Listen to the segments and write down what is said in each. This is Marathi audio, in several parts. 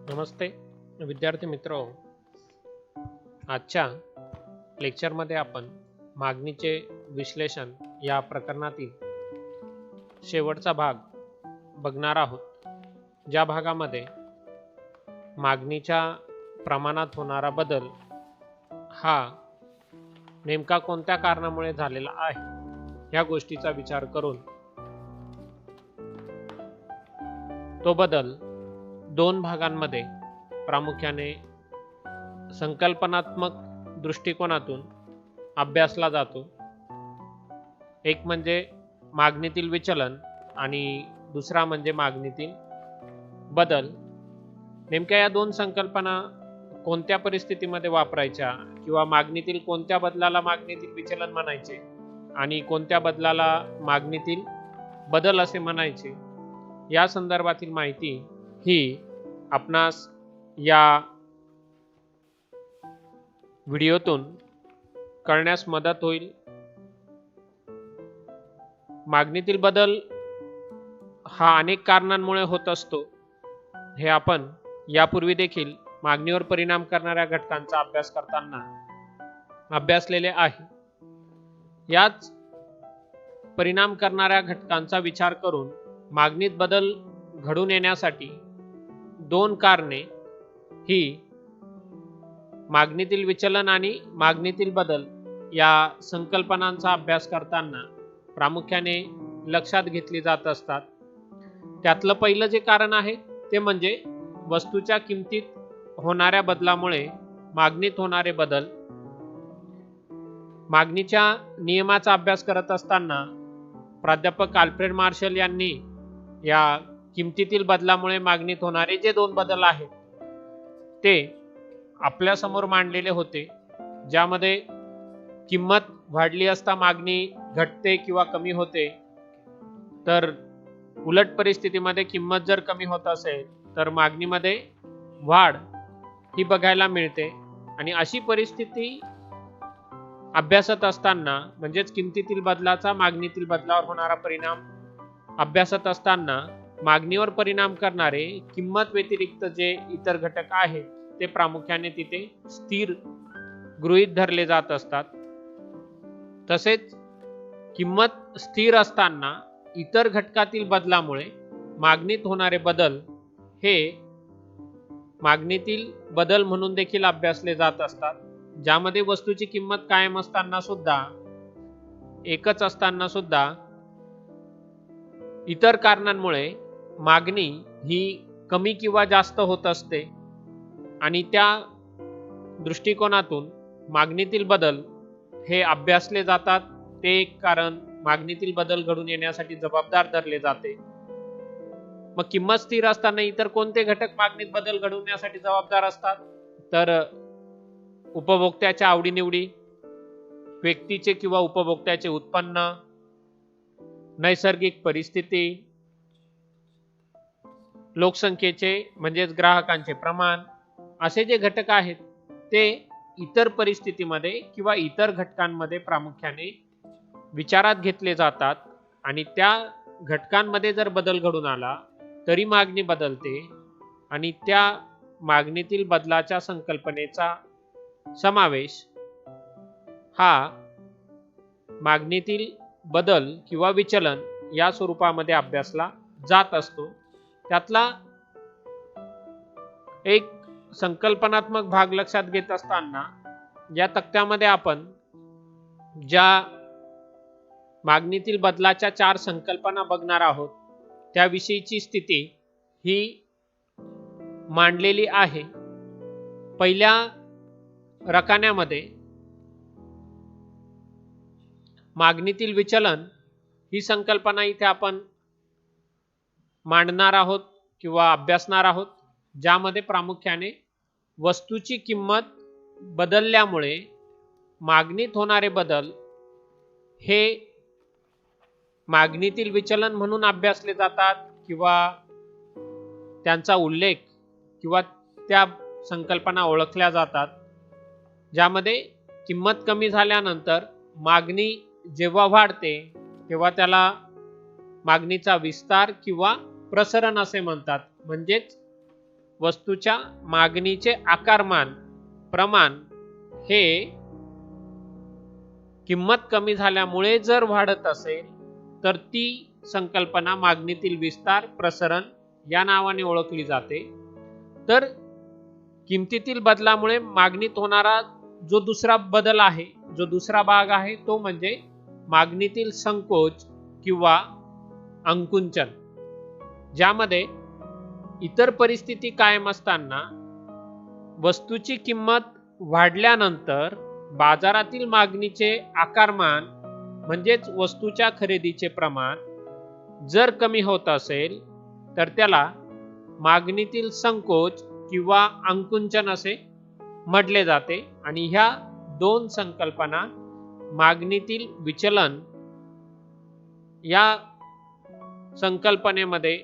नमस्ते विद्यार्थी मित्रो. आजच्या लेक्चरमध्ये आपण मागणीचे विश्लेषण या प्रकरणातील शेवटचा भाग बघणार आहोत, ज्या भागामध्ये मागणीच्या प्रमाणात होणारा बदल हा नेमका कोणत्या कारणामुळे झालेला आहे या गोष्टीचा विचार करून तो बदल दोन भागांमध्ये प्रामुख्याने संकल्पनात्मक दृष्टिकोनातून अभ्यासला जातो. एक म्हणजे मागणीतील विचलन आणि दुसरा म्हणजे मागणीतील बदल. नेमक्या या दोन संकल्पना कोणत्या परिस्थितीमध्ये वापरायच्या किंवा मागणीतील कोणत्या बदलाला मागणीतील विचलन म्हणायचे आणि कोणत्या बदलाला मागणीतील बदल असे म्हणायचे, या संदर्भातील माहिती ही आपणास या व्हिडिओतून कळण्यास मदत होईल. मागणीतील बदल हा अनेक कारणांमुळे होत असतो. हे आपण यापूर्वी देखील मागणीवर परिणाम करणाऱ्या घटकांचा अभ्यास करताना अभ्यासलेले आहे. याच परिणाम करणाऱ्या घटकांचा विचार करून मागणीत बदल घडून येण्यासाठी दोन कारणे ही मागणीतील विचलन आणि मागणीतील बदल या संकल्पनांचा अभ्यास करताना प्रामुख्याने लक्षात घेतली जात असतात. त्यातलं पहिलं जे कारण आहे ते म्हणजे वस्तूच्या किमतीत होणाऱ्या बदलामुळे मागणीत होणारे बदल. मागणीच्या नियमाचा अभ्यास करत असताना प्राध्यापक अल्फ्रेड मार्शल यांनी या किमतीतील बदलामुळे मागणीत होणारे जे दोन बदल आहेत ते आपल्या समोर मांडलेले होते, ज्यामध्ये किंमत वाढली असता मागणी घटते किंवा कमी होते, तर उलट परिस्थितीमध्ये किंमत जर कमी होत असेल तर मागणीमध्ये वाढ ही बघायला मिळते. आणि अशी परिस्थिती अभ्यासत असताना, म्हणजेच किमतीतील बदलाचा मागणीतील बदलावर होणारा परिणाम अभ्यासत असताना मागणीवर परिणाम करणारे किंमत व्यतिरिक्त जे इतर घटक आहेत ते प्रामुख्याने तिथे स्थिर गृहीत धरले जात असतात. तसेच किंमत स्थिर असताना इतर घटकातील बदलामुळे मागणीत होणारे बदल हे मागणीतील बदल म्हणून देखील अभ्यासले जात असतात, ज्यामध्ये वस्तूची किंमत कायम असताना सुद्धा, एकच असताना सुद्धा इतर कारणांमुळे मागणी ही कमी किंवा जास्त होत असते. आणि त्या दृष्टिकोनातून मागणीतील बदल हे अभ्यासले जातात. ते एक कारण मागणीतील बदल घडून येण्यासाठी जबाबदार धरले जाते. मग किंमत स्थिर असताना इतर कोणते घटक मागणीत बदल घडवण्यासाठी जबाबदार असतात? तर उपभोक्त्याच्या आवडीनिवडी, व्यक्तीचे किंवा उपभोक्त्याचे उत्पन्न, नैसर्गिक परिस्थिती, लोकसंख्येचे म्हणजेच ग्राहकांचे प्रमाण, असे जे घटक आहेत ते इतर परिस्थितीमध्ये किंवा इतर घटकांमध्ये प्रामुख्याने विचारात घेतले जातात. आणि त्या घटकांमध्ये जर बदल घडून आला तरी मागणी बदलते. आणि त्या मागणीतील बदलाच्या संकल्पनेचा समावेश हा मागणीतील बदल किंवा विचलन या स्वरूपामध्ये अभ्यासला जात असतो. त्यातला एक संकल्पनात्मक भाग लक्षात घेत असताना या तक्त्यामध्ये आपण ज्या मागणीतील बदलाच्या 4 संकल्पना बघणार आहोत त्याविषयीची स्थिती ही मांडलेली आहे. पहिल्या रकान्यामध्ये मागणीतील विचलन ही संकल्पना इथे आपण मांडणार आहोत किंवा अभ्यासणार आहोत, ज्यामध्ये प्रामुख्याने वस्तूची किंमत बदलल्यामुळे मागणीत होणारे बदल हे मागणीतील विचलन म्हणून अभ्यासले जातात किंवा त्यांचा उल्लेख किंवा त्या संकल्पना ओळखल्या जातात, ज्यामध्ये किंमत कमी झाल्यानंतर मागणी जेव्हा वाढते तेव्हा त्याला मागणीचा विस्तार किंवा प्रसरण असे म्हणतात. म्हणजेच वस्तूच्या मागणीचे आकारमान प्रमाण हे किंमत कमी झाल्यामुळे जर वाढत असेल तर ती संकल्पना मागणीतील विस्तार प्रसरण या नावाने ओळखली जाते. तर किमतीतील बदलामुळे मागणीत होणारा जो दुसरा बदल आहे, जो दुसरा भाग आहे, तो म्हणजे मागणीतील संकोच किंवा अंकुंचन, ज्यामध्ये इतर परिस्थिती कायम असताना वस्तूची किंमत वाढल्यानंतर बाजारातील मागणीचे आकारमान म्हणजेच वस्तूच्या खरेदीचे प्रमाण जर कमी होत असेल तर त्याला मागणीतील संकोच किंवा अंकुंचन असे म्हटले जाते. आणि ह्या दोन संकल्पना मागणीतील विचलन या संकल्पनेमध्ये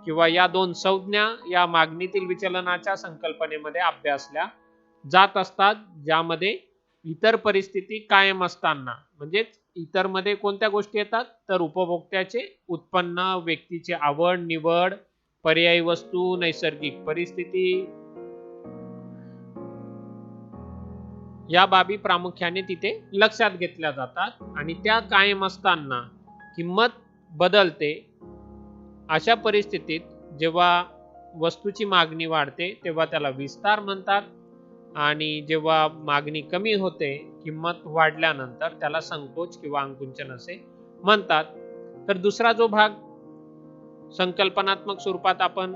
किंवा या दोन संज्ञा या मागणीतील विचलनाच्या संकल्पनेमध्ये अभ्यासल्या जात असतात, ज्यामध्ये इतर परिस्थिती कायम असताना म्हणजेच इतर मध्ये कोणत्या गोष्टी येतात तर उपभोक्त्याचे उत्पन्न, व्यक्तीची आवड निवड, पर्यायी वस्तू, नैसर्गिक परिस्थिती या बाबी प्रामुख्याने तिथे लक्षात घेतल्या जातात आणि त्या कायम असताना किंमत बदलते. अशा परिस्थितीत जेव्हा वस्तूची मागणी वाढते तेव्हा त्याला विस्तार म्हणतात आणि जेव्हा मागणी कमी होते किंमत वाढल्यानंतर त्याला संकोच किंवा अंकुंचन असे म्हणतात. तर दुसरा जो भाग संकल्पनात्मक स्वरूपात आपण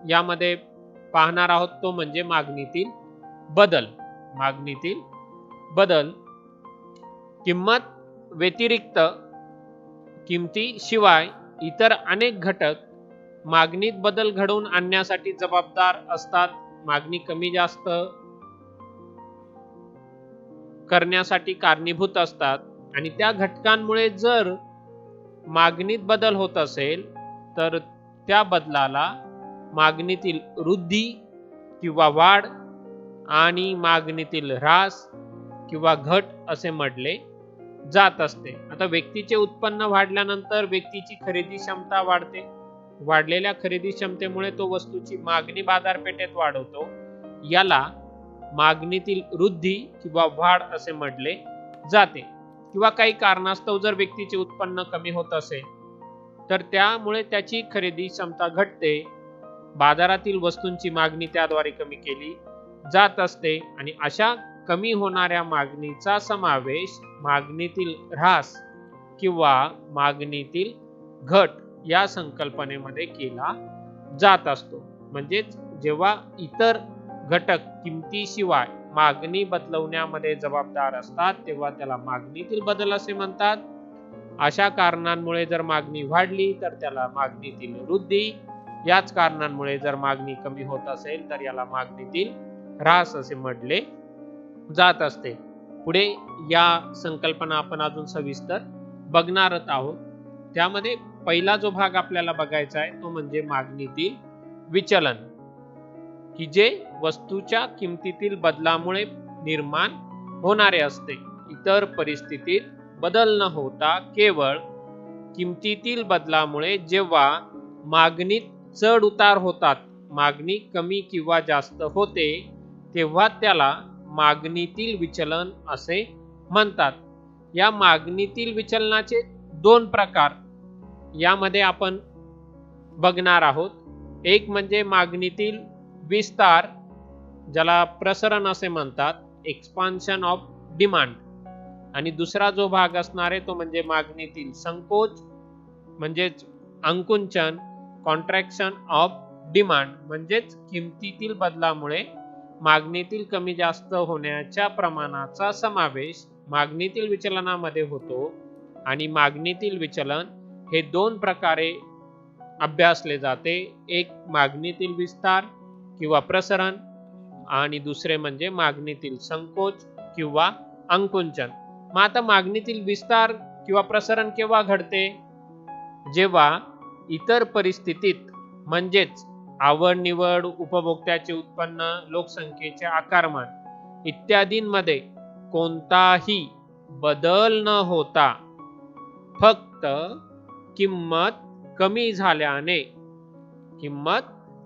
यामध्ये पाहणार आहोत तो म्हणजे मागणीतील बदल. मागणीतील बदल किंमत व्यतिरिक्त किमतीशिवाय इतर अनेक घटक मागणीत बदल घडवून आणण्यासाठी जबाबदार असतात. मागणी कमी जास्त करण्यासाठी कारणीभूत असतात आणि त्या घटकांमुळे जर मागणीत बदल होत असेल तर त्या बदलाला मागणीतील वृद्धी किंवा वाढ आणि मागणीतील ह्रास किंवा घट असे म्हटले जात असते. आता व्यक्तीचे उत्पन्न वाढल्यानंतर व्यक्तीची खरेदी क्षमता वाढते. वाढलेल्या खरेदी क्षमतेमुळे तो वस्तूची मागणी बाजारपेठेत वाढवतो. याला मागणीतील वृद्धी किंवा वाढ असे म्हटले जाते. किंवा काही कारणास्तव जर व्यक्तीचे उत्पन्न कमी होत असेल तर त्यामुळे त्याची खरेदी क्षमता घटते. बाजारातील वस्तूंची मागणी त्याद्वारे कमी केली जात असते आणि अशा कमी होणाऱ्या मागणीचा समावेश मागणीतील ह्रास किंवा मागणीतील घट या संकल्पनेमध्ये केला जात असतो. म्हणजेच जेव्हा इतर घटक किमतीशिवाय मागणी बदलवण्यामध्ये जबाबदार असतात तेव्हा त्याला मागणीतील बदल असे म्हणतात. अशा कारणांमुळे जर मागणी वाढली तर त्याला मागणीतील वृद्धी, याच कारणांमुळे जर मागणी कमी होत असेल तर याला मागणीतील ह्रास असे म्हटले जात असते. पुढे या संकल्पना आपण अजून सविस्तर बघणार आहोत. त्यामध्ये पहिला जो भाग आपल्याला बघायचा आहे तो म्हणजे मागणीतील विचलन, की जे वस्तूच्या किमतीतील बदलामुळे निर्माण होणारे असते. इतर परिस्थितीत बदल न होता केवळ किमतीतील बदलामुळे जेव्हा मागणीत चढ उतार होतात, मागणी कमी किंवा जास्त होते, तेव्हा त्याला मागणीतील विचलन असे म्हणतात. या मागणीतील विचलनाचे दोन प्रकार यामध्ये आपण बघणार आहोत. एक म्हणजे मागणीतील विस्तार, ज्याला प्रसरण असे म्हणतात, एक्सपान्शन ऑफ डिमांड. आणि दुसरा जो भाग असणार आहे तो म्हणजे मागणीतील संकोच म्हणजेच अंकुंचन, कॉन्ट्रॅक्शन ऑफ डिमांड, म्हणजेच किमतीतील बदलामुळे मागणीतील कमी जास्त होण्याच्या प्रमाणाचा समावेश मागणीतील विचलनामध्ये होतो. आणि मागणीतील विचलन हे दोन प्रकारे अभ्यासले जाते. एक मागणीतील विस्तार किंवा प्रसरण आणि दुसरे म्हणजे मागणीतील संकोच किंवा अंकुंचन. मग आता मागणीतील विस्तार किंवा प्रसरण केव्हा घडते? जेव्हा इतर परिस्थितीत म्हणजेच आवड निवड, उपभोक्त्याचे उत्पन्न, लोकसंख्येचे आकारमान इत्यादींमध्ये कोणताही बदल न होता फक्त किंमत कमी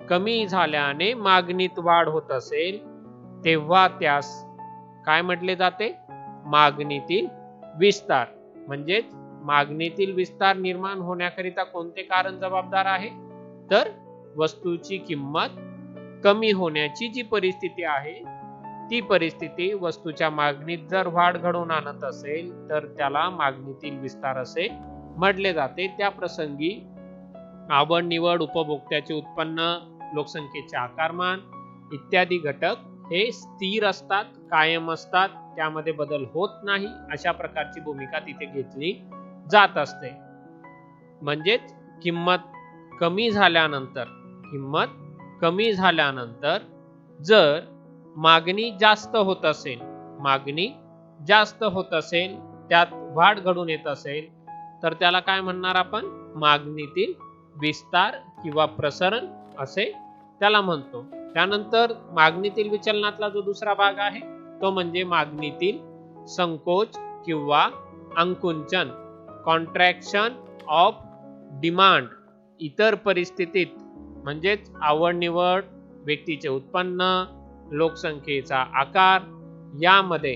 कमी झाल्याने मागणीत वाढ होत असेल तेव्हा त्यास काय म्हटले जाते? मागणीतील विस्तार. म्हणजेच मागणीतील विस्तार निर्माण होण्याकरिता कोणते कारण जबाबदार आहे? तर वस्तूची किंमत कमी होण्याची जी परिस्थिती आहे ती परिस्थिती वस्तूच्या मागणीत जर वाढ घडवून आणत असेल तर त्याला मागणीतील विस्तार असे म्हटले जाते. त्या प्रसंगी आवड निवड, उपभोक्त्याचे उत्पन्न, लोकसंख्येचे आकारमान इत्यादी घटक हे स्थिर असतात, कायम असतात, त्यामध्ये बदल होत नाही, अशा प्रकारची भूमिका तिथे घेतली जात असते. म्हणजेच किंमत कमी झाल्यानंतर जर मागणी जास्त होत असेल, त्यात वाढ घडून येत असेल तर त्याला काय म्हणणार आपण? मागणीतील विस्तार किंवा प्रसरण असे त्याला म्हणतो. त्यानंतर मागणीतील विचलनातला जो दुसरा भाग आहे तो म्हणजे मागणीतील संकोच किंवा अंकुंचन, कॉन्ट्रॅक्शन ऑफ डिमांड. इतर परिस्थितीत म्हणजेच आवड निवड, व्यक्तीचे उत्पन्न, लोकसंख्येचा आकार यामध्ये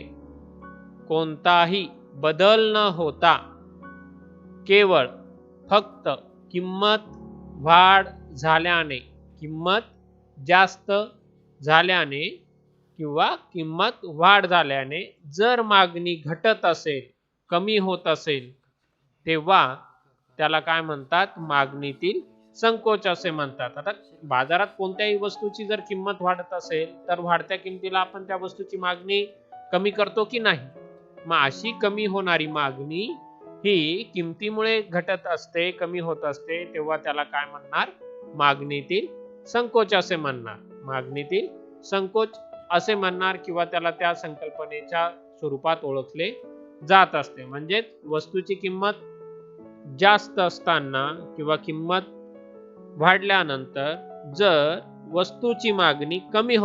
कोणताही बदल न होता केवळ फक्त किंमत जास्त झाल्याने किंवा किंमत वाढ झाल्याने जर मागणी घटत असेल, कमी होत असेल, तेव्हा त्याला काय म्हणतात? मागणीतील संकोच असे म्हणतात. आता बाजारात कोणत्याही वस्तूची जर किंमत वाढत असेल तर वाढत्या किमतीला आपण त्या वस्तूची मागणी कमी करतो की नाही? मग अशी कमी होणारी मागणी ही किमतीमुळे घटत असते, कमी होत असते, तेव्हा त्याला काय म्हणणार? मागणीतील संकोच असे म्हणणार किंवा त्याला त्या संकल्पनेच्या स्वरूपात ओळखले जात असते. म्हणजेच वस्तूची किंमत जास्त असताना किंवा किंमत वाढल्यानंतर जर वस्तूची मागणी कमी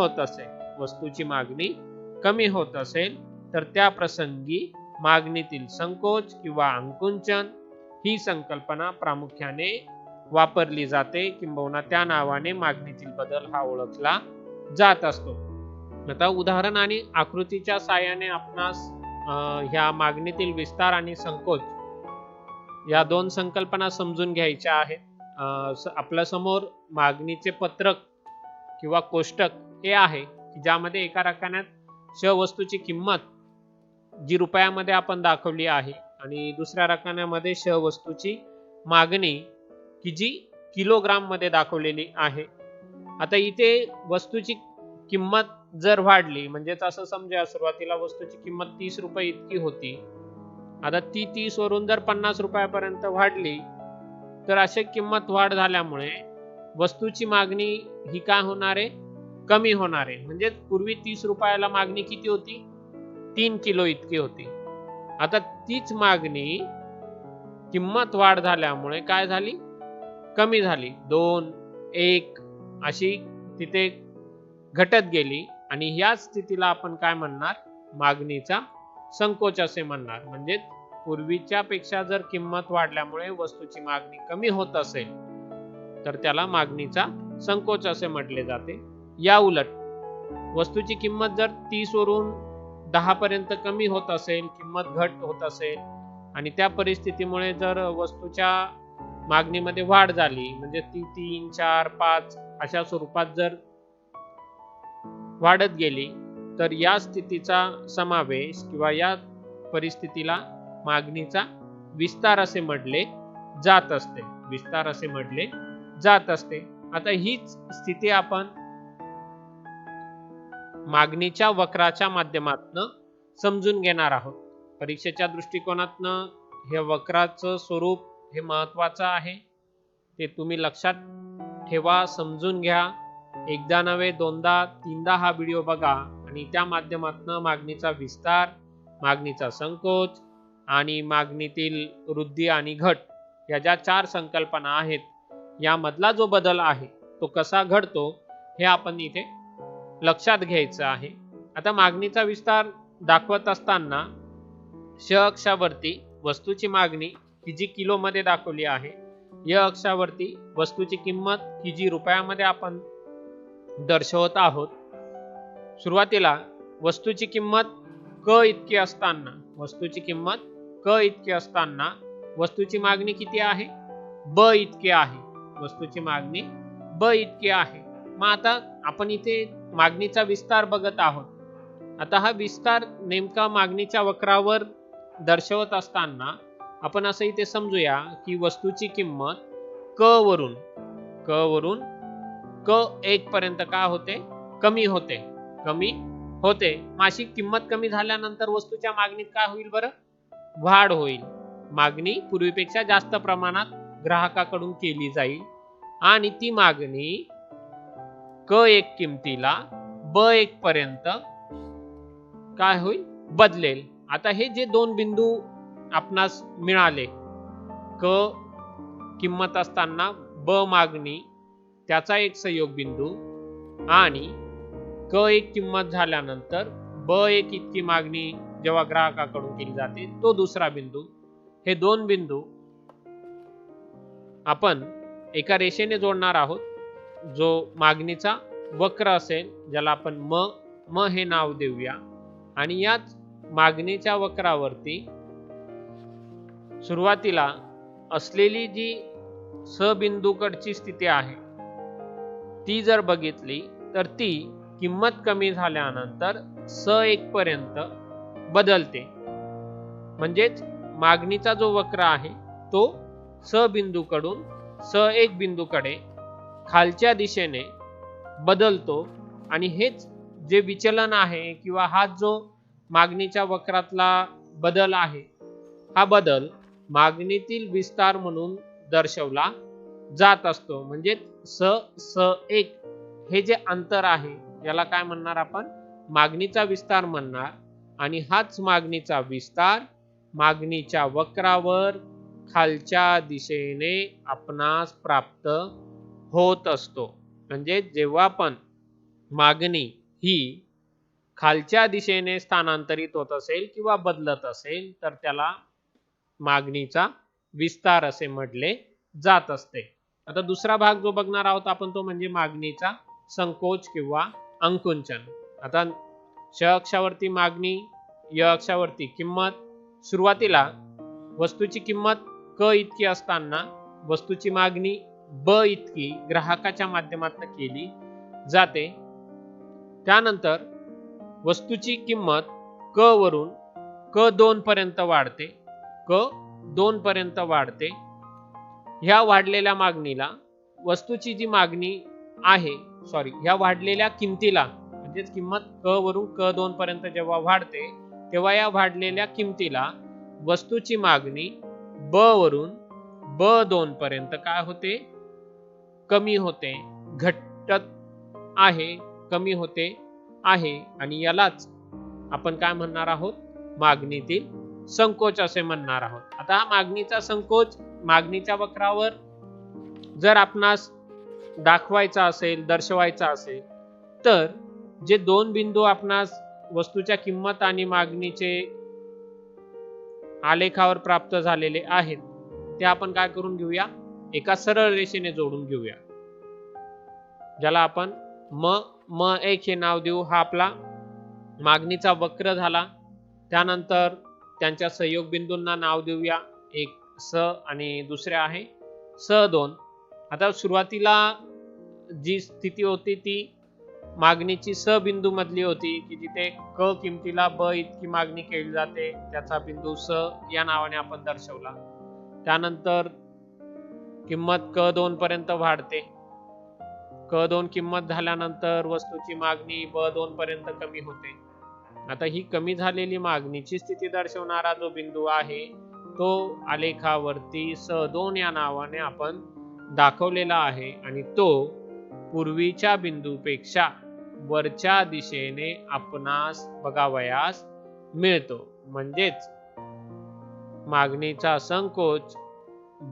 होत असेल तर त्या प्रसंगी मागणीतील संकोच किंवा अंकुंचन ही संकल्पना प्रामुख्याने वापरली जाते, किंबहुना त्या नावाने मागणीतील बदल हा ओळखला जात असतो. आता उदाहरण आणि आकृतीच्या साहाय्याने आपणास ह्या मागणीतील विस्तार आणि संकोच या दोन संकल्पना समजून घ्यायच्या आहेत. आपल्या समोर मागणीचे पत्रक किंवा कोष्टक हे आहे की ज्यामध्ये एका रकान्यात श वस्तूची किंमत जी रुपयामध्ये आपण दाखवली आहे आणि दुसऱ्या रकान्यामध्ये श वस्तूची मागणी की जी किलोग्राम मध्ये दाखवलेली आहे. आता इथे वस्तूची किंमत जर वाढली, म्हणजेच असं समजा सुरुवातीला वस्तूची किंमत 30 रुपये इतकी होती, आता ती 30 वरून जर 50 रुपयापर्यंत वाढली तर अशी किंमत वाढ झाल्यामुळे वस्तूची मागणी ही काय होणार आहे? कमी होणार आहे. म्हणजे पूर्वी 30 रुपयाला मागणी किती होती? 3 किलो इतकी होती. आता तीच मागणी किंमत वाढ झाल्यामुळे काय झाली? कमी झाली. 2, 1 अशी तिथे घटत गेली आणि या स्थितीला आपण काय म्हणणार? मागणीचा संकोच असे म्हणणार. म्हणजे पूर्वीच्या पेक्षा जर किंमत वाढल्यामुळे वस्तूची मागणी कमी होत असेल तर त्याला मागणीचा संकोच असे म्हटले जाते. या उलट वस्तूची किंमत जर 30 वरून 10 पर्यंत कमी होत असेल, किंमत घट होत असेल आणि त्या परिस्थितीमुळे जर वस्तूच्या मागणीमध्ये वाढ झाली, म्हणजे ती 3, 4, 5 अशा स्वरूपात जर वाढत गेली तर या स्थितीचा समावेश किंवा या परिस्थितीला मागणीचा विस्तार असे म्हटले जात असते. आता हीच स्थिती आपण मागणीच्या वक्राच्या माध्यमातून समजून घेणार आहोत. परीक्षेच्या दृष्टिकोनातनं हे वक्राचं स्वरूप हे महत्वाचं आहे. ते तुम्ही लक्षात ठेवा, समजून घ्या. एकदा नव्हे, दोनदा, तीनदा हा व्हिडिओ बघा आणि त्या माध्यमातून मागणीचा विस्तार, मागणीचा संकोच आणि मागणीतील वृद्धी आणि घट या ज्या 4 संकल्पना आहेत यामधला जो बदल आहे तो कसा घडतो हे आपण इथे लक्षात घ्यायचं आहे. आता मागणीचा विस्तार दाखवत असताना श अक्षावरती वस्तूची मागणी की जी किलो मध्ये दाखवली आहे, य अक्षावरती वस्तूची किंमत की जी रुपयामध्ये आपण दर्शवत आहोत. सुरुवातीला वस्तूची किंमत क इतकी असताना वस्तूची मागणी किती आहे? ब इतकी आहे. वस्तूची मागणी ब इतकी आहे. मग आता आपण इथे मागणीचा विस्तार बघत आहोत. आता हा विस्तार नेमका मागणीच्या वक्रावर दर्शवत असताना आपण असं इथे समजूया की वस्तूची किंमत क वरून क 1 पर्यंत काय होते? कमी होते. अशी किंमत कमी झाल्यानंतर वस्तूच्या मागणीत काय होईल बरं? वाढ होईल. मागणी पूर्वीपेक्षा जास्त प्रमाणात ग्राहकाकडून केली जाईल आणि ती मागणी क1 किमतीला ब1 पर्यंत काय होईल? बदलेल. आता हे जे दोन बिंदू आपणास मिळाले, क किंमत असताना ब मागणी त्याचा एक संयोग बिंदू आणि क1 किंमत झाल्यानंतर ब1 इतकी मागणी जेव्हा ग्राहकाकडून केली जाते तो दुसरा बिंदू. हे दोन बिंदू आपण एका रेषेने जोडणार आहोत. जो मागणीचा वक्र असेल, ज्याला आपण म हे नाव देऊया. आणि याच मागणीच्या वक्रावरती सुरुवातीला असलेली जी स बिंदूकडची स्थिती आहे ती जर बघितली तर ती किंमत कमी झाल्यानंतर स1 पर्यंत बदलते. म्हणजेच मागणीचा जो वक्र आहे तो स बिंदूकडून स1 बिंदूकडे खालच्या दिशेने बदलतो आणि हेच जे विचलन आहे किंवा हा जो मागणीच्या वक्रातला बदल आहे, हा बदल मागणीतील विस्तार म्हणून दर्शवला जात असतो. म्हणजे स1 हे जे अंतर आहे याला काय म्हणणार आपण? मागणीचा विस्तार म्हणणार. आणि हाच मागणीचा विस्तार मागणीच्या वक्रावर खालच्या दिशेने आपणास प्राप्त होत असतो. म्हणजे जेव्हा पण मागणी ही खालच्या दिशेने स्थानांतरित होत असेल किंवा बदलत असेल तर त्याला मागणीचा विस्तार असे म्हटले जात असते. आता दुसरा भाग जो बघणार आहोत आपण तो म्हणजे मागणीचा संकोच किंवा अंकुंचन. आता श अक्षावरती मागणी, य अक्षावरती किंमत. सुरुवातीला वस्तूची किंमत क इतकी असताना वस्तूची मागणी ब इतकी ग्राहकाच्या माध्यमातून केली जाते. त्यानंतर वस्तूची किंमत क वरून क2 पर्यंत वाढते. ह्या वाढलेल्या मागणीला वस्तूची जी मागणी आहे ह्या वाढलेल्या किमतीला, म्हणजेच किंमत क वरून क2 पर्यंत जेव्हा वाढते तेव्हा या वाढलेल्या किमतीला वस्तूची मागणी ब वरून ब2 पर्यंत काय होते? कमी होते, घटत आहे, कमी होते आहे. आणि यालाच आपण काय म्हणणार आहोत? मागणीतील संकोच असे म्हणणार आहोत. आता हा मागणीचा संकोच मागणीच्या वक्रावर जर आपणास दाखवायचा असेल, दर्शवायचा असेल तर जे दोन बिंदू आपणास वस्तूच्या किंमत आणि मागणीचे आलेखावर प्राप्त झालेले आहेत ते आपण काय करून घेऊया? एका सरळ रेषेने जोडून घेऊया, ज्याला आपण म1 हे नाव देऊ. हा आपला मागणीचा वक्र झाला. त्यानंतर त्यांच्या सहयोग बिंदूंना नाव देऊया, एक स आणि दुसरे आहे स2. आता सुरुवातीला जी स्थिती होती ती मागणीची स बिंदू मधली होती की जिथे क किमतीला ब इतकी मागणी केली जाते, त्याचा बिंदू स या नावाने आपण दर्शवला. त्यानंतर किंमत क2 पर्यंत वाढते. क2 किंमत झाल्यानंतर वस्तूची मागणी ब2 पर्यंत कमी होते. आता ही कमी झालेली मागणीची स्थिती दर्शवणारा जो बिंदू आहे तो आलेखावरती स2 या नावाने आपण दाखवलेला आहे आणि तो पूर्वीच्या बिंदूपेक्षा वरच्या दिशेने आपणास बघावयास मिळतो. म्हणजेच मागणीचा संकोच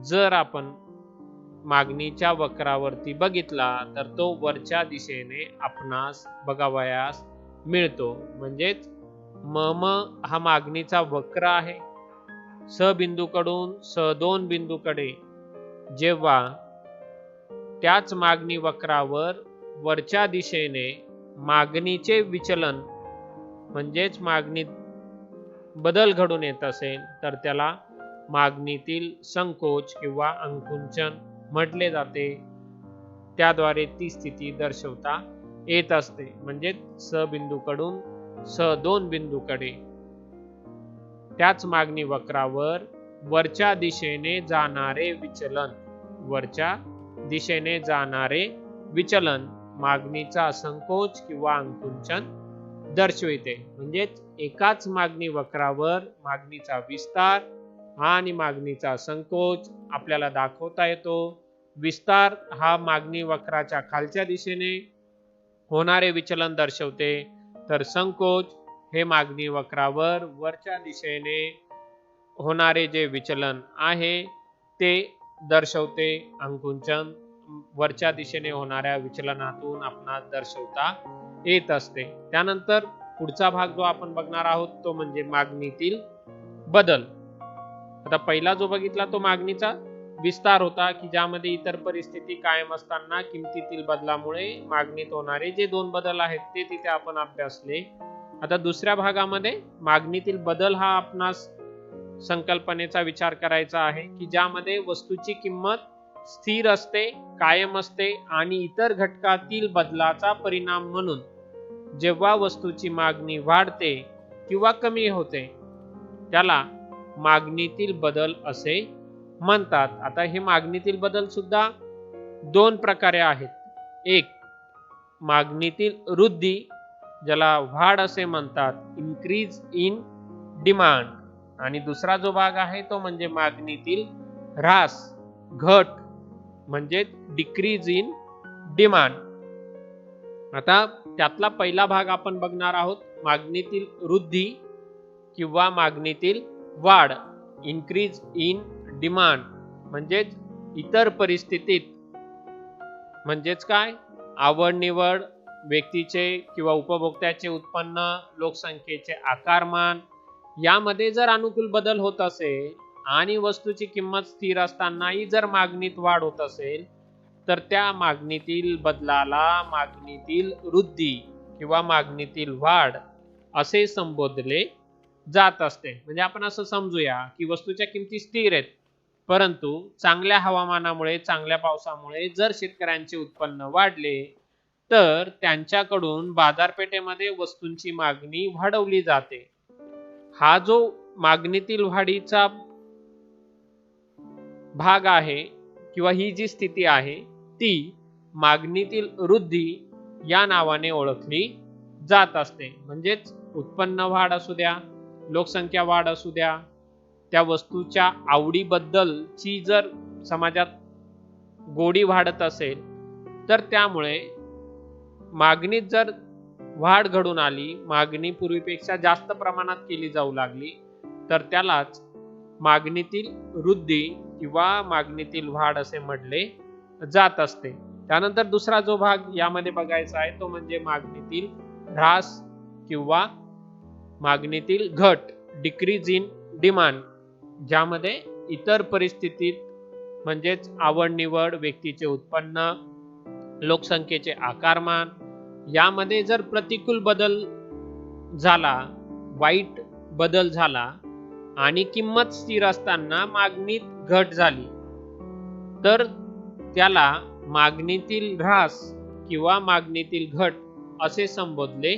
जर आपण मागणीच्या वक्रावरती बघितला तर तो वरच्या दिशेने आपणास बघावयास मिळतो. म्हणजेच म हा मागणीचा वक्र आहे. स बिंदूकडून स2 बिंदूकडे जेव्हा त्याच मागणी वक्रावर वरच्या दिशेने मागणीचे विचलन म्हणजेच मागणीत बदल घडून येत असेल तर त्याला मागणीतील संकोच किंवा अंकुंचन म्हटले जाते. त्याद्वारे ती स्थिती दर्शवता येत असते. म्हणजे स बिंदूकडून स 2 बिंदूकडे त्याच मागणी वक्रावर वरच्या दिशेने जाणारे विचलन मागणीचा संकोच किंवा अंकुंचन दर्शविते. म्हणजेच एकाच मागणी वक्रावर मागणीचा विस्तार आणि मागणीचा संकोच आपल्याला दाखवता येतो. विस्तार हा मागणी वक्राच्या खालच्या दिशेने होणारे विचलन दर्शवते, तर संकोच हे मागणी वक्रावर वरच्या दिशेने होणारे जे विचलन आहे ते दर्शवते. अंकुंचन वरच्या दिशेने होणाऱ्या विचलनातून आपणास दर्शवता येत असते. त्यानंतर पुढचा भाग जो आपण बघणार आहोत तो म्हणजे मागणीतील बदल. आता पहिला जो बघितला तो मागणीचा विस्तार होता की ज्यामध्ये इतर परिस्थिती कायम असताना किमतीतील बदलामुळे मागणीत होणारे जे 2 बदल आहेत ते तिथे आपण अभ्यासले. आता दुसऱ्या भागामध्ये मागणीतील बदल हा आपणास संकल्पनेचा विचार करायचा आहे की ज्यामध्ये वस्तूची किंमत स्थिर असते, कायम असते आणि इतर घटकातील बदलाचा परिणाम म्हणून जेव्हा वस्तूची मागणी वाढते किंवा कमी होते त्याला मागणीतील बदल असे म्हणतात. आता हे मागणीतील बदल सुद्धा 2 प्रकारे आहेत. एक मागणीतील वृद्धी ज्याला वाढ असे म्हणतात, इन्क्रीज इन डिमांड, आणि दुसरा जो भाग आहे तो म्हणजे मागणीतील ह्रास, घट म्हणजे डिक्रीज इन डिमांड. आता त्यातला पहिला भाग आपण बघणार आहोत, मागणीतील वृद्धी किंवा मागणीतील वाढ, इन्क्रीज इन डिमांड. म्हणजेच इतर परिस्थितीत म्हणजेच काय, आवड निवड, व्यक्तीचे किंवा उपभोक्त्याचे उत्पन्न, लोकसंख्येचे आकारमान यामध्ये जर अनुकूल बदल होत असेल आणि वस्तूची किंमत स्थिर असतानाही जर मागणीत वाढ होत असेल तर त्या मागणीतील बदलाला मागणीतील वृद्धी किंवा मागणीतील वाढ असे संबोधले जात असते. म्हणजे आपण असं समजूया की वस्तूच्या किमती स्थिर आहेत, परंतु चांगल्या हवामानामुळे, चांगल्या पावसामुळे जर शेतकऱ्यांचे उत्पन्न वाढले तर त्यांच्याकडून बाजारपेठेमध्ये वस्तूंची मागणी वाढवली जाते. हा जो मागणीतील वाढीचा भाग आहे किंवा ही जी स्थिती आहे ती मागणीतील वृद्धी या नावाने ओळखली जात असते. म्हणजेच उत्पन्न वाढ असू द्या, लोकसंख्या वाढ असू द्या, त्या वस्तूच्या आवडीबद्दलची जर समाजात गोडी वाढत असेल तर त्यामुळे मागणीत जर वाढ घडून आली, मागणी पूर्वीपेक्षा जास्त प्रमाणात केली जाऊ लागली तर त्यालाच मागणीतील वृद्धी किंवा मागणीतील वाढ असे म्हटले जात असते. त्यानंतर दुसरा जो भाग यामध्ये बघायचा आहे तो म्हणजे मागणीतील ह्रास किंवा मागणीतील घट, डिक्रीज इन डिमांड, ज्यामध्ये इतर परिस्थितीत म्हणजेच आवड निवड, व्यक्तीचे उत्पन्न, लोकसंख्येचे आकारमान यामध्ये जर प्रतिकूल बदल झाला, वाईट बदल झाला आणि किंमत स्थिर असताना मागणीत घट झाली तर त्याला मागणीतील ह्रास किंवा मागणीतील घट असे संबोधले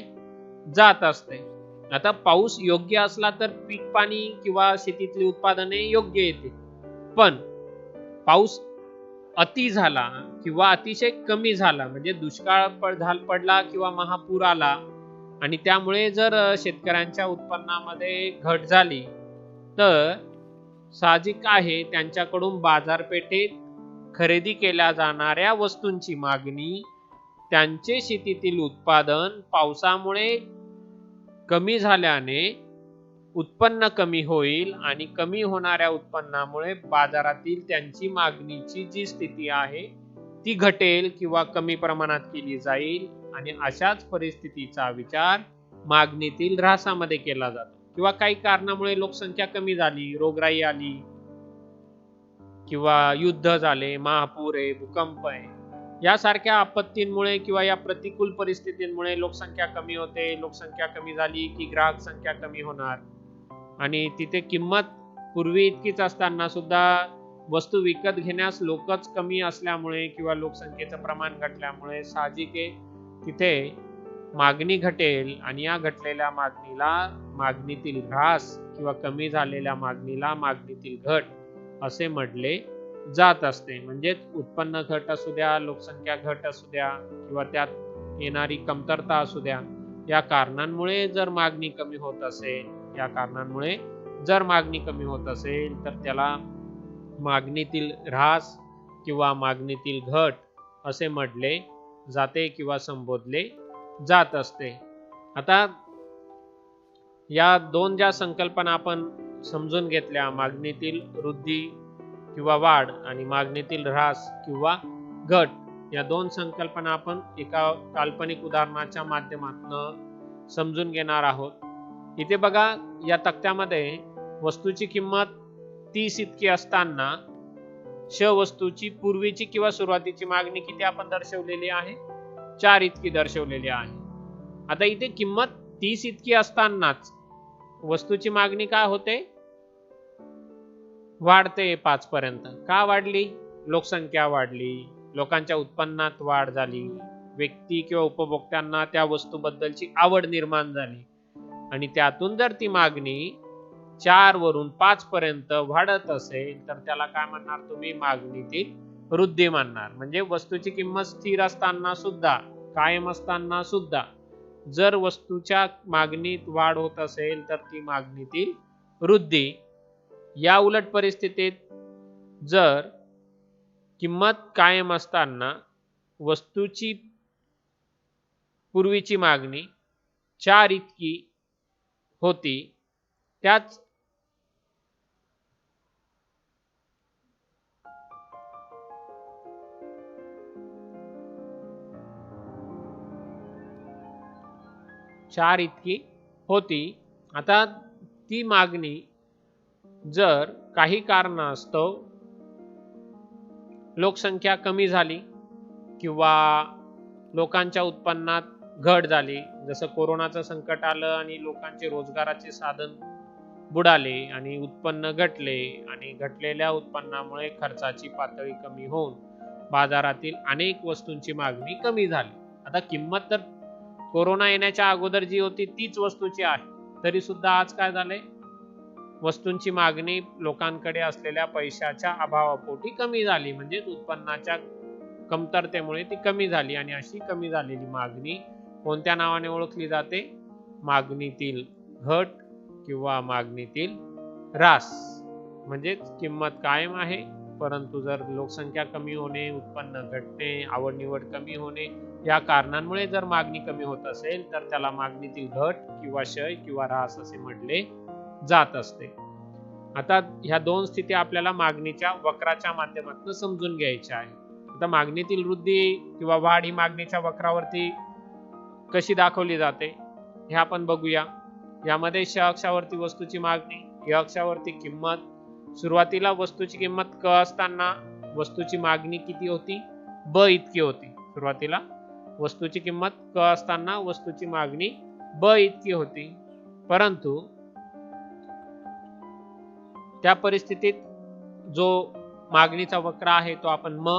जात असते. आता पाऊस योग्य असला तर पीक पाणी किंवा शेतीतली उत्पादने योग्य येते, पण पाऊस अति झाला किंवा अतिशय कमी झाला म्हणजे दुष्काळ पडला किंवा महापूर आला आणि त्यामुळे जर शेतकऱ्यांच्या उत्पन्नामध्ये घट झाली तर साहजिक आहे त्यांच्याकडून बाजारपेठेत खरेदी केल्या जाणाऱ्या वस्तूंची मागणी, त्यांचे शेतीतील उत्पादन पावसामुळे कमी झाल्याने उत्पन्न कमी होईल आणि कमी होणाऱ्या उत्पन्नामुळे बाजारातील त्यांची मागणीची जी स्थिती आहे ती घटेल किंवा कमी प्रमाणात केली जाईल आणि अशाच परिस्थितीचा विचार मागणीतील ह्रासामध्ये केला जातो. किंवा काही कारणामुळे लोकसंख्या कमी झाली, रोगराई आली किंवा युद्ध झाले, महापूर आहे, भूकंप आहे, यासारख्या आपत्तींमुळे किंवा या प्रतिकूल परिस्थितींमुळे लोकसंख्या कमी होते. लोकसंख्या कमी झाली की ग्राहक संख्या कमी होणार आणि तिथे किंमत पूर्वी इतकीच असताना सुद्धा वस्तू विकत घेण्यास लोकच कमी असल्यामुळे किंवा लोकसंख्येचं प्रमाण घटल्यामुळे साहजिक आहे तिथे मागणी घटेल आणि या घटलेल्या मागणीला मागणीतील ऱ्हास किंवा कमी झालेल्या मागणीला मागणीतील घट असे म्हटले जात असते. म्हणजेच उत्पन्न घट असू द्या, लोकसंख्या घट असू द्या किंवा त्यात येणारी कमतरता असू द्या, या कारणांमुळे जर मागणी कमी होत असेल, या कारणांमुळे जर मागणी कमी होत असेल तर त्याला मागणीतील ऱ्हास किंवा मागणीतील घट असे म्हटले जाते किंवा संबोधले जात असते. आता या दोन ज्या संकल्पना आपण समजून घेतल्या, मागणीतील वृद्धी किंवा वाढ आणि मागणीतील ऱ्हास किंवा घट, या दोन संकल्पना आपण एका काल्पनिक उदाहरणाच्या माध्यमातून समजून घेणार आहोत. इथे बघा या तक्त्यामध्ये वस्तूची किंमत 30 इतकी असताना श वस्तूची पूर्वीची किंवा सुरुवातीची मागणी किती आपण दर्शवलेली आहे? 4 इतकी दर्शवलेली आहे. आता इथे किंमत 30 इतकी असतानाच वस्तूची मागणी काय होते? वाढते 5 पर्यंत. का वाढली? लोकसंख्या वाढली, लोकांच्या उत्पन्नात वाढ झाली, व्यक्ती किंवा उपभोक्त्यांना त्या वस्तूबद्दलची आवड निर्माण झाली आणि त्यातून जर ती मागणी 4 वरून 5 पर्यंत वाढत असेल तर त्याला काय म्हणणार तुम्ही? मागणीतील वृद्धी म्हणणार. म्हणजे वस्तूची किंमत स्थिर असताना सुद्धा, कायम असताना सुद्धा जर वस्तूच्या मागणीत वाढ होत असेल तर ती मागणीतील वृद्धी. या उलट परिस्थितीत जर किंमत कायम असताना वस्तूची पूर्वीची मागणी 4 इतकी होती, त्याच चार इतकी होती. आता ती मागणी जर काही कारणास्तव लोकसंख्या कमी झाली किंवा लोकांच्या उत्पन्नात घट झाली, जसं कोरोनाचं संकट आलं आणि लोकांचे रोजगाराचे साधन बुडाले आणि उत्पन्न घटले आणि घटलेल्या उत्पन्नामुळे खर्चाची पातळी कमी होऊन बाजारातील अनेक वस्तूंची मागणी कमी झाली. आता किंमत तर कोरोना येण्याच्या अगोदर जी होती तीच वस्तूची आहे, तरी सुद्धा आज काय झालंय? वस्तूंची मागणी लोकांकडे असलेल्या पैशाच्या अभावापोटी कमी झाली, म्हणजे उत्पन्नाच्या कमतरतेमुळे ती कमी झाली आणि अशी कमी झालेली मागणी कोणत्या नावाने ओळखली जाते? मागणीतील घट किंवा मागणीतील ऱ्हास. म्हणजेच किंमत कायम आहे, परंतु जर लोकसंख्या कमी होणे, उत्पन्न घटणे, आवड निवड कमी होणे या कारणांमुळे जर मागणी कमी होत असेल तर त्याला मागणीतील घट किंवा क्षय किंवा ऱ्हास असे म्हटले जात असते. आता ह्या दोन स्थिती आपल्याला मागणीच्या वक्राच्या माध्यमातून समजून घ्यायच्या आहे. आता मागणीतील वृद्धी किंवा वाढ ही मागणीच्या वक्रावरती कशी दाखवली जाते हे आपण बघूया. यामध्ये श अक्षावरती वस्तूची मागणी, य अक्षावरती किंमत. सुरुवातीला वस्तूची किंमत क असताना वस्तूची मागणी किती होती? ब इतकी होती. सुरुवातीला वस्तूची किंमत क असताना वस्तूची मागणी ब इतकी होती, परंतु त्या परिस्थितीत जो मागणीचा वक्र आहे तो आपण म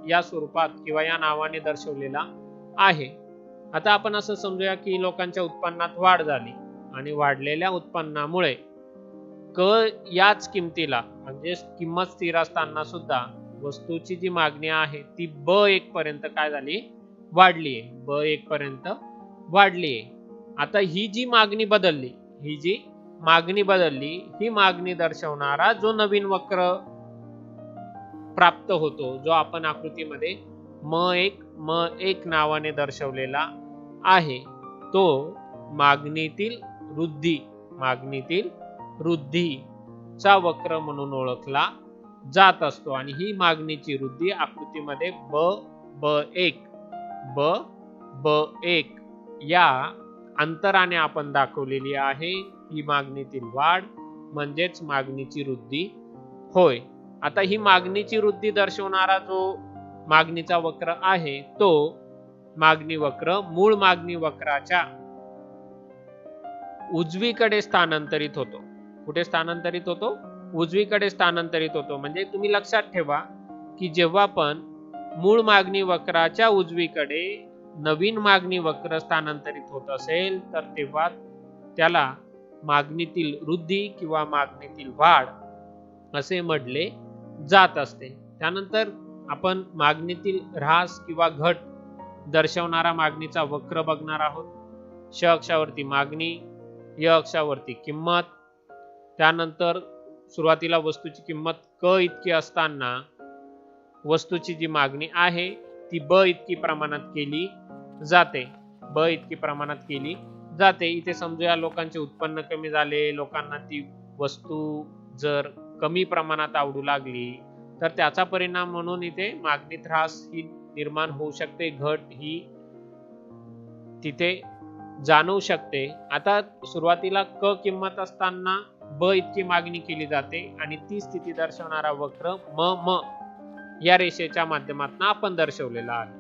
या स्वरूपात किंवा या नावाने दर्शवलेला आहे. आता आपण असं समजूया की लोकांच्या उत्पन्नात वाढ झाली आणि वाढलेल्या उत्पन्नामुळे क याच किमतीला, म्हणजे किंमत स्थिर असताना सुद्धा वस्तूची जी मागणी आहे ती ब1 पर्यंत काय झाली? वाढली आहे. ब1 पर्यंत वाढली आहे. आता ही जी मागणी बदलली, ही मागणी दर्शवणारा जो नवीन वक्र प्राप्त होतो, जो आपण आकृतीमध्ये म1 नावाने दर्शवलेला आहे, तो मागणीतील वृद्धीचा वक्र म्हणून ओळखला जात असतो. आणि ही मागणीची वृद्धी आकृतीमध्ये ब1 या अंतराने आपण दाखवलेली आहे. ही मागणीतील वाढ म्हणजेच मागणीची वृद्धी होय. आता ही मागणीची वृद्धी दर्शवणारा जो मागणीचा वक्र आहे तो मागणी वक्र मूळ मागणी वक्राच्या उजवीकडे स्थानांतरित होतो. कुठे स्थानांतरित होतो? उजवीकडे स्थानांतरित होतो. म्हणजे तुम्ही लक्षात ठेवा की जेव्हा पण मूळ मागणी वक्राच्या उजवीकडे नवीन मागणी वक्र स्थानांतरित होत असेल तर तेव्हा त्याला मागणीतील वृद्धी किंवा मागणीतील वाढ असे म्हटले जात असते. त्यानंतर आपण मागणीतील ऱ्हास किंवा घट दर्शवणारा मागणीचा वक्र बघणार आहोत. श अक्षावरती मागणी, य अक्षावरती किंमत. त्यानंतर सुरुवातीला वस्तूची किंमत क इतकी असताना वस्तूची जी मागणी आहे ती ब इतकी प्रमाणात केली जाते. ब इतकी प्रमाणात केली जाते. इथे समजूया लोकांचे उत्पन्न कमी झाले, लोकांना ती वस्तू जर कमी प्रमाणात आवडू लागली तर त्याचा परिणाम म्हणून इथे मागणीत ऱ्हास ही निर्माण होऊ शकते, घट ही तिथे जाणवू शकते. आता सुरुवातीला क किंमत असताना ब इतकी मागणी केली जाते आणि ती स्थिती दर्शवणारा वक्र म या रेषेच्या माध्यमातून आपण दर्शवलेला आहे.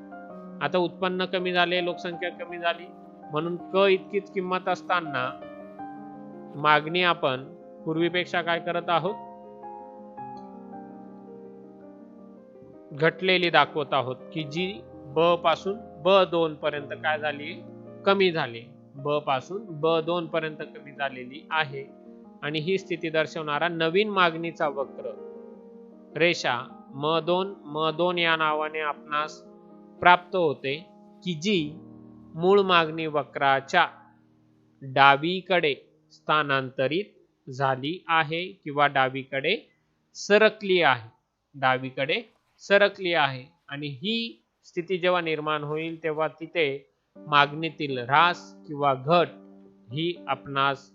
आता उत्पन्न कमी झाले, लोकसंख्या कमी झाली म्हणून क इतकीच किंमत असताना मागणी आपण पूर्वीपेक्षा काय करत आहोत? घटलेली दाखवत आहोत की जी ब पासून ब2 पर्यंत काय झाली? कमी झाली. ब पासून ब2 पर्यंत कमी झालेली आहे. आणि ही स्थिती दर्शवणारा नवीन मागणीचा वक्र रेषा म2 या नावाने आपणास प्राप्त होते की जी मूळ मागणी वक्राच्या डावीकडे स्थानांतरित झाली आहे किंवा डावीकडे सरकली आहे. डावीकडे सरकली आहे. आणि ही स्थिती जेव्हा निर्माण होईल तेव्हा तिथे मागणीतील ऱ्हास किंवा घट ही आपणास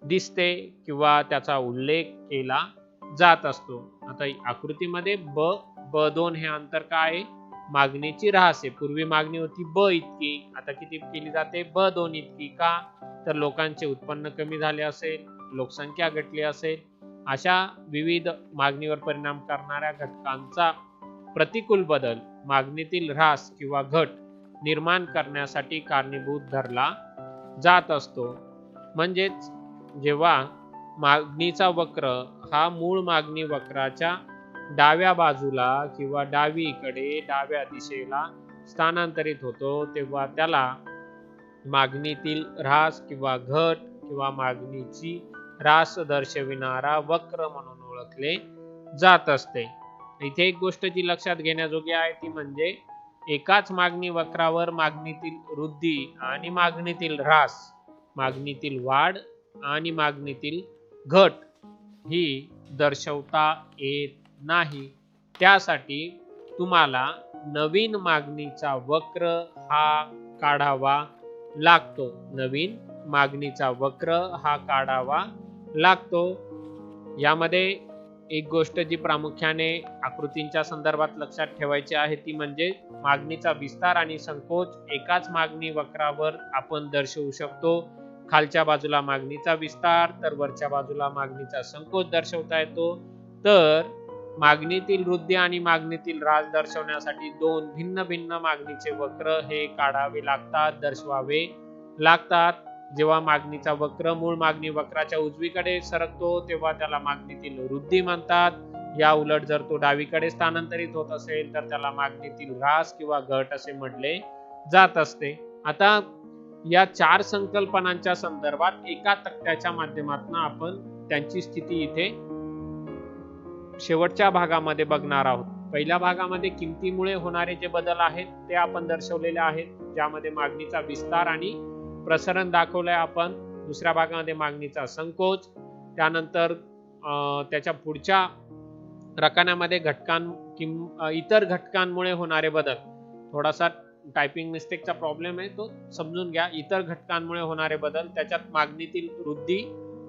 दिसते किंवा त्याचा उल्लेख केला जात असतो. आता आकृतीमध्ये ब2 हे अंतर काय आहे? मागणीची ऱ्हास आहे. पूर्वी मागणी होती ब इतकी, आता किती केली जाते? ब2 इतकी. का? तर लोकांचे उत्पन्न कमी झाले असेल, लोकसंख्या घटली असेल, अशा विविध मागणीवर परिणाम करणाऱ्या घटकांचा प्रतिकूल बदल मागणीतील ऱ्हास किंवा घट निर्माण करण्यासाठी कारणीभूत धरला जात असतो. म्हणजेच जेव्हा मागणीचा वक्र हा मूळ मागणी वक्राच्या डाव्या बाजूला किंवा डावीकडे डाव्या दिशेला स्थानांतरित होतो तेव्हा त्याला मागणीतील ऱ्हास किंवा घट किंवा मागणीची ऱ्हास दर्शविणारा वक्र म्हणून ओळखले जात असते. इथे एक गोष्ट जी लक्षात घेण्याजोगी आहे ती म्हणजे एकाच मागणी वक्रावर मागणीतील वृद्धी आणि मागणीतील ऱ्हास, मागणीतील वाढ आणि मागणीतील घट ही दर्शवता येत नाही. त्यासाठी तुम्हाला नवीन मागणीचा वक्र हा काढावा लागतो. नवीन मागणीचा वक्र हा काढावा लागतो. यामध्ये एक गोष्ट जी प्रामुख्याने आकृतींच्या संदर्भात लक्षात ठेवायची आहे ती म्हणजे मागणीचा विस्तार आणि संकोच एकाच मागणी वक्रावर आपण दर्शवू शकतो. खालच्या बाजूला मागणीचा विस्तार तर वरच्या बाजूला मागणीचा संकोच दर्शवता येतो. तर मागणीतील वृद्धी आणि मागणीतील ऱ्हास दर्शवण्यासाठी दोन भिन्न भिन्न मागणीचे वक्र हे काढावे लागतात, दर्शवावे लागतात. जेव्हा मागणीचा वक्र मूळ मागणी वक्राच्या उजवीकडे सरकतो तेव्हा त्याला मागणीतील वृद्धी म्हणतात. या उलट जर तो डावीकडे स्थानांतरित होत असेल तर त्याला मागणीतील ऱ्हास किंवा घट असे म्हटले जात असते. आता या चार संकल्पनांच्या संदर्भात एका तक्त्याच्या माध्यमातून आपण त्यांची स्थिती इथे शेवटच्या भागामध्ये बघणार आहोत. पहिल्या भागामध्ये किमतीमुळे होणारे जे बदल आहेत ते आपण दर्शवलेले आहेत, ज्यामध्ये मागणीचा विस्तार आणि प्रसरण दाखवलंय आपण. दुसऱ्या भागामध्ये मागणीचा संकोच, त्यानंतर त्याच्या पुढच्या रकान्यामध्ये इतर घटकांमुळे होणारे बदल. थोडासा टायपिंग मिस्टेकचा प्रॉब्लेम आहे तो समजून घ्या. इतर घटकांमुळे होणारे बदल, त्याच्यात मागणीतील वृद्धी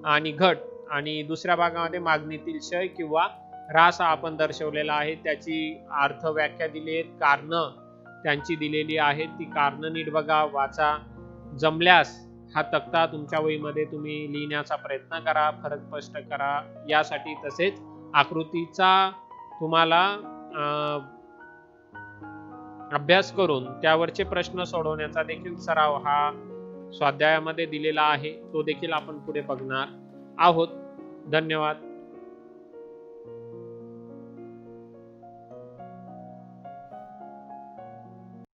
आणि घट, आणि दुसऱ्या भागामध्ये मागणीतील क्षय किंवा ऱ्हास आपण दर्शवलेला आहे. त्याची अर्थ व्याख्या दिली आहेत, कारण त्यांची दिलेली आहेत. ती कारण नीट बघा, वाचा. जमल्यास हा तक्ता तुमच्या वहीमध्ये तुम्ही लिहिण्याचा प्रयत्न करा, फरक स्पष्ट करा यासाठी. तसेच आकृतीचा तुम्हाला अभ्यास करून त्यावरचे प्रश्न सोडवण्याचा देखील सराव हा स्वाध्यायामध्ये दिलेला आहे, तो देखील आपण पुढे बघणार आहोत. धन्यवाद.